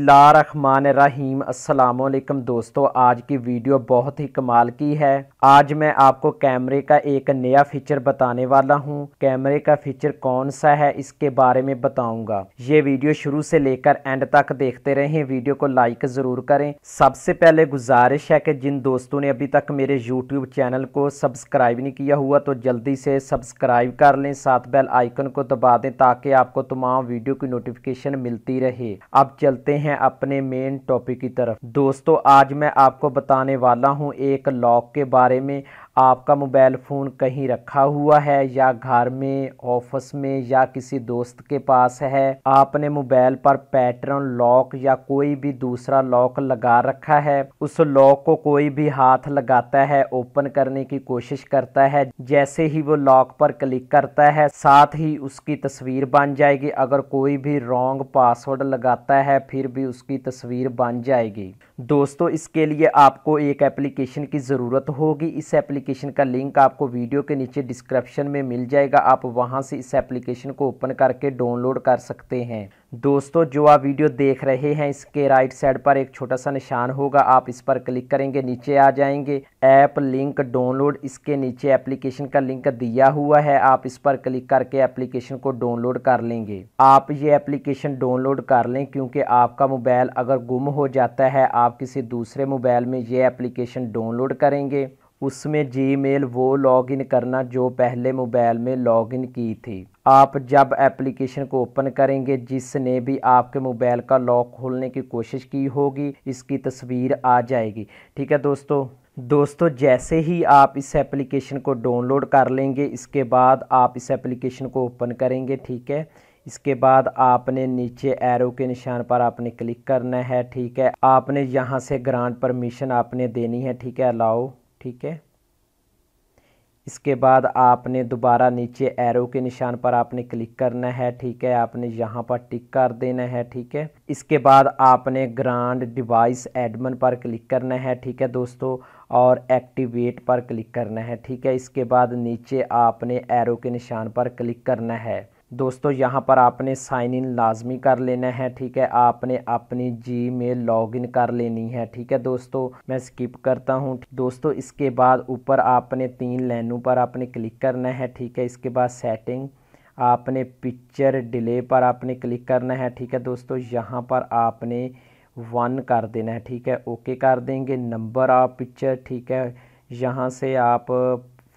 बिस्मिल्लाहिर्रहमानिर्रहीम। अस्सलामुअलैकुम दोस्तों, आज की वीडियो बहुत ही कमाल की है। आज मैं आपको कैमरे का एक नया फीचर बताने वाला हूं। कैमरे का फीचर कौन सा है इसके बारे में बताऊंगा। ये वीडियो शुरू से लेकर एंड तक देखते रहें। वीडियो को लाइक ज़रूर करें। सबसे पहले गुजारिश है कि जिन दोस्तों ने अभी तक मेरे यूट्यूब चैनल को सब्सक्राइब नहीं किया हुआ तो जल्दी से सब्सक्राइब कर लें, साथ बेल आइकन को दबा दें ताकि आपको तमाम वीडियो की नोटिफिकेशन मिलती रहे। अब चलते हैं अपने मेन टॉपिक की तरफ। दोस्तों, आज मैं आपको बताने वाला हूं एक लॉक के बारे में। आपका मोबाइल फ़ोन कहीं रखा हुआ है या घर में, ऑफिस में या किसी दोस्त के पास है। आपने मोबाइल पर पैटर्न लॉक या कोई भी दूसरा लॉक लगा रखा है। उस लॉक को कोई भी हाथ लगाता है, ओपन करने की कोशिश करता है, जैसे ही वो लॉक पर क्लिक करता है साथ ही उसकी तस्वीर बन जाएगी। अगर कोई भी रॉन्ग पासवर्ड लगाता है फिर भी उसकी तस्वीर बन जाएगी। दोस्तों, इसके लिए आपको एक एप्लीकेशन की ज़रूरत होगी। इस एप्लीकेशन का लिंक आपको वीडियो के नीचे डिस्क्रिप्शन में मिल जाएगा। आप वहां से इस एप्लीकेशन को ओपन करके डाउनलोड कर सकते हैं। दोस्तों, जो आप वीडियो देख रहे हैं इसके राइट साइड पर एक छोटा सा निशान होगा, आप इस पर क्लिक करेंगे, नीचे आ जाएंगे ऐप लिंक डाउनलोड। इसके नीचे एप्लीकेशन का लिंक दिया हुआ है, आप इस पर क्लिक करके एप्लीकेशन को डाउनलोड कर लेंगे। आप ये एप्लीकेशन डाउनलोड कर लें क्योंकि आपका मोबाइल अगर गुम हो जाता है, आप किसी दूसरे मोबाइल में ये एप्लीकेशन डाउनलोड करेंगे, उसमें जीमेल वो लॉगिन करना जो पहले मोबाइल में लॉगिन की थी। आप जब एप्लीकेशन को ओपन करेंगे, जिसने भी आपके मोबाइल का लॉक खोलने की कोशिश की होगी इसकी तस्वीर आ जाएगी। ठीक है दोस्तों, जैसे ही आप इस एप्लीकेशन को डाउनलोड कर लेंगे, इसके बाद आप इस एप्लीकेशन को ओपन करेंगे। ठीक है, इसके बाद आपने नीचे एरो के निशान पर आपने क्लिक करना है। ठीक है, आपने यहाँ से ग्रांट परमिशन आपने देनी है। ठीक है, अलाउ। ठीक है, इसके बाद आपने दोबारा नीचे एरो के निशान पर आपने क्लिक करना है। ठीक है, आपने यहाँ पर टिक कर देना है। ठीक है, इसके बाद आपने ग्रांट डिवाइस एडमिन पर क्लिक करना है। ठीक है दोस्तों, और एक्टिवेट पर क्लिक करना है। ठीक है, इसके बाद नीचे आपने एरो के निशान पर क्लिक करना है। दोस्तों, यहाँ पर आपने साइन इन लाजमी कर लेना है। ठीक है, आपने अपनी जीमेल लॉगिन कर लेनी है। ठीक है दोस्तों, मैं स्किप करता हूँ। दोस्तों, इसके बाद ऊपर आपने 3 लाइनों पर आपने क्लिक करना है। ठीक है, इसके बाद सेटिंग, आपने पिक्चर डिले पर आपने क्लिक करना है। ठीक है दोस्तों, यहाँ पर आपने 1 कर देना है। ठीक है, ओके कर देंगे। नंबर ऑफ पिक्चर, ठीक है, यहाँ से आप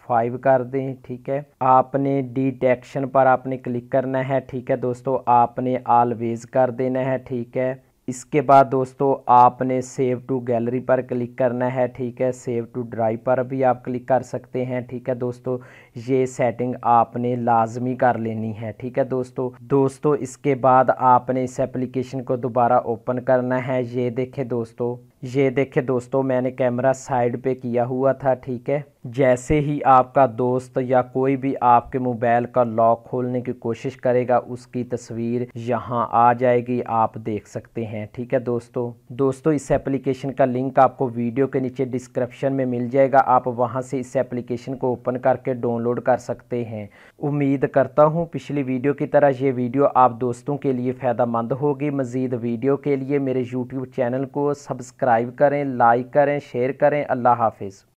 5 कर दें। ठीक है, आपने डिटेक्शन पर आपने क्लिक करना है। ठीक है दोस्तों, आपने ऑलवेज कर देना है। ठीक है, इसके बाद दोस्तों आपने सेव टू गैलरी पर क्लिक करना है। ठीक है, सेव टू ड्राइव पर भी आप क्लिक कर सकते हैं। ठीक है दोस्तों, ये सेटिंग आपने लाजमी कर लेनी है। ठीक है दोस्तों, इसके बाद आपने इस एप्लीकेशन को दोबारा ओपन करना है। ये देखें दोस्तों, मैंने कैमरा साइड पे किया हुआ था। ठीक है, जैसे ही आपका दोस्त या कोई भी आपके मोबाइल का लॉक खोलने की कोशिश करेगा उसकी तस्वीर यहाँ आ जाएगी, आप देख सकते हैं। ठीक है दोस्तों, इस एप्लीकेशन का लिंक आपको वीडियो के नीचे डिस्क्रिप्शन में मिल जाएगा। आप वहाँ से इस एप्लीकेशन को ओपन करके डाउनलोड कर सकते हैं। उम्मीद करता हूँ पिछली वीडियो की तरह ये वीडियो आप दोस्तों के लिए फ़ायदेमंद होगी। मज़ीद वीडियो के लिए मेरे यूट्यूब चैनल को सब्सक्राइब करें, लाइक करें, शेयर करें। अल्लाह हाफिज़।